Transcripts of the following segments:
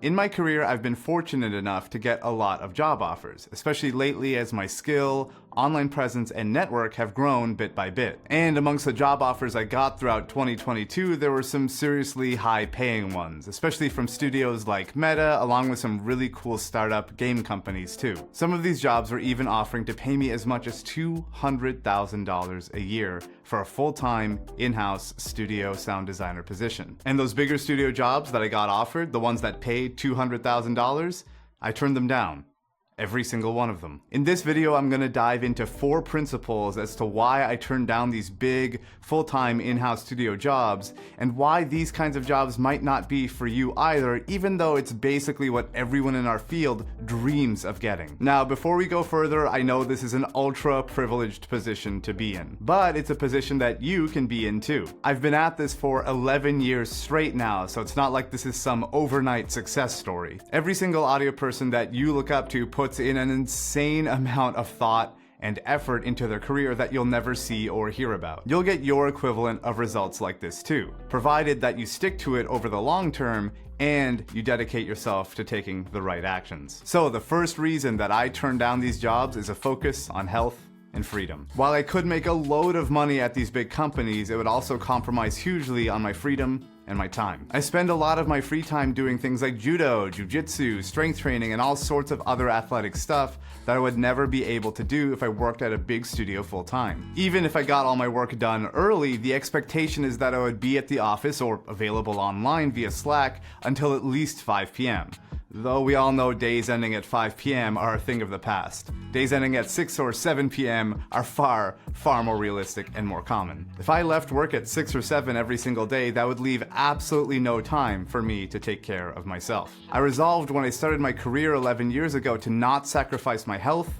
In my career, I've been fortunate enough to get a lot of job offers, especially lately as my skill, online presence, and network have grown bit by bit. And amongst the job offers I got throughout 2022, there were some seriously high-paying ones, especially from studios like Meta, along with some really cool startup game companies too. Some of these jobs were even offering to pay me as much as $200,000 a year for a full-time, in-house studio sound designer position. And those bigger studio jobs that I got offered, the ones that paid $200,000, I turned them down. Every single one of them. In this video, I'm gonna dive into 4 principles as to why I turned down these big, full-time in-house studio jobs, and why these kinds of jobs might not be for you either, even though it's basically what everyone in our field dreams of getting. Now, before we go further, I know this is an ultra-privileged position to be in, but it's a position that you can be in too. I've been at this for 11 years straight now, so it's not like this is some overnight success story. Every single audio person that you look up to puts in an insane amount of thought and effort into their career that you'll never see or hear about. You'll get your equivalent of results like this too, provided that you stick to it over the long term and you dedicate yourself to taking the right actions. So the first reason that I turned down these jobs is a focus on health and freedom. While I could make a load of money at these big companies, it would also compromise hugely on my freedom and my time. I spend a lot of my free time doing things like judo, jujitsu, strength training, and all sorts of other athletic stuff that I would never be able to do if I worked at a big studio full time. Even if I got all my work done early, the expectation is that I would be at the office or available online via Slack until at least 5 p.m. Though we all know days ending at 5 p.m. are a thing of the past. Days ending at 6 or 7 p.m. are far more realistic and more common. If I left work at 6 or 7 every single day, that would leave absolutely no time for me to take care of myself. I resolved when I started my career 11 years ago to not sacrifice my health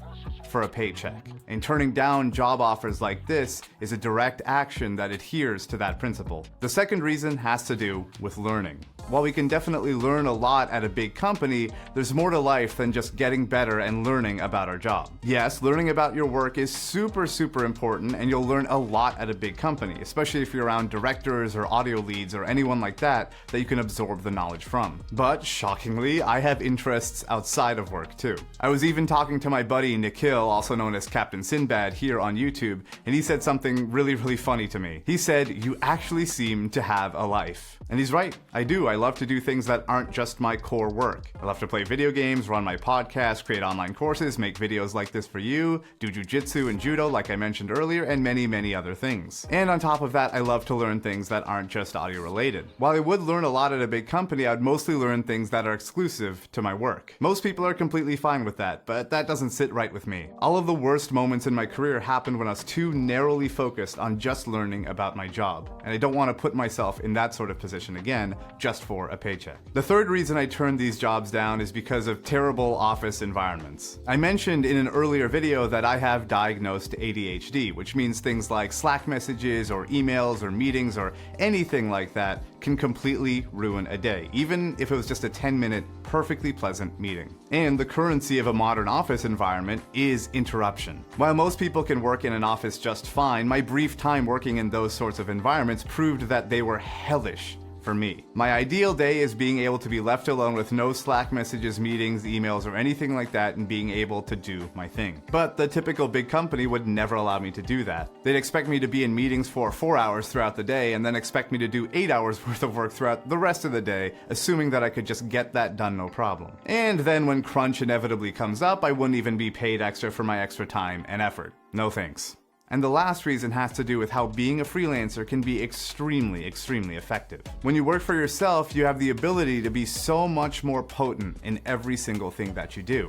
for a paycheck. And turning down job offers like this is a direct action that adheres to that principle. The second reason has to do with learning. While we can definitely learn a lot at a big company, there's more to life than just getting better and learning about our job. Yes, learning about your work is super important, and you'll learn a lot at a big company, especially if you're around directors or audio leads or anyone like that you can absorb the knowledge from. But shockingly, I have interests outside of work too. I was even talking to my buddy Nikhil, also known as Captain Sinbad, here on YouTube, and he said something really funny to me. He said, "You actually seem to have a life." And he's right, I do. I love to do things that aren't just my core work. I love to play video games, run my podcast, create online courses, make videos like this for you, do jujitsu and judo like I mentioned earlier, and many other things. And on top of that, I love to learn things that aren't just audio related. While I would learn a lot at a big company, I would mostly learn things that are exclusive to my work. Most people are completely fine with that, but that doesn't sit right with me. All of the worst moments in my career happened when I was too narrowly focused on just learning about my job, and I don't want to put myself in that sort of position again just for a paycheck. The third reason I turned these jobs down is because of terrible office environments. I mentioned in an earlier video that I have diagnosed ADHD, which means things like Slack messages or emails or meetings or anything like that can completely ruin a day, even if it was just a 10-minute, perfectly pleasant meeting. And the currency of a modern office environment is interruption. While most people can work in an office just fine, my brief time working in those sorts of environments proved that they were hellish for me. My ideal day is being able to be left alone with no Slack messages, meetings, emails, or anything like that, and being able to do my thing. But the typical big company would never allow me to do that. They'd expect me to be in meetings for 4 hours throughout the day, and then expect me to do 8 hours worth of work throughout the rest of the day, assuming that I could just get that done no problem. And then when crunch inevitably comes up, I wouldn't even be paid extra for my extra time and effort. No thanks. And the last reason has to do with how being a freelancer can be extremely effective. When you work for yourself, you have the ability to be so much more potent in every single thing that you do.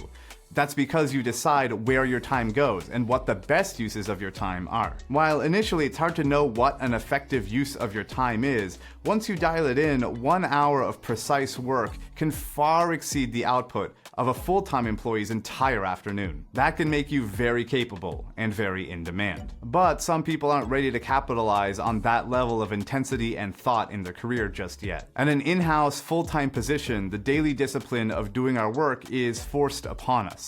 That's because you decide where your time goes and what the best uses of your time are. While initially it's hard to know what an effective use of your time is, once you dial it in, 1 hour of precise work can far exceed the output of a full-time employee's entire afternoon. That can make you very capable and very in demand. But some people aren't ready to capitalize on that level of intensity and thought in their career just yet. At an in-house, full-time position, the daily discipline of doing our work is forced upon us.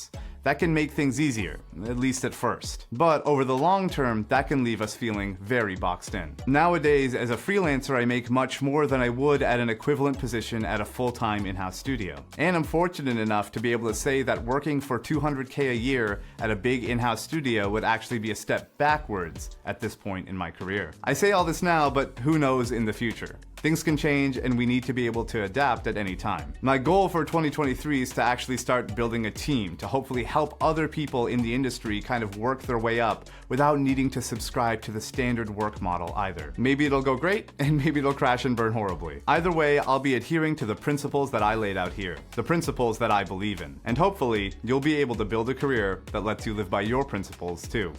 that can make things easier, at least at first. But over the long term, that can leave us feeling very boxed in. Nowadays, as a freelancer, I make much more than I would at an equivalent position at a full-time in-house studio. And I'm fortunate enough to be able to say that working for $200K a year at a big in-house studio would actually be a step backwards at this point in my career. I say all this now, but who knows in the future? Things can change and we need to be able to adapt at any time. My goal for 2023 is to actually start building a team to hopefully help other people in the industry kind of work their way up without needing to subscribe to the standard work model either. Maybe it'll go great and maybe it'll crash and burn horribly. Either way, I'll be adhering to the principles that I laid out here, the principles that I believe in. And hopefully, you'll be able to build a career that lets you live by your principles too.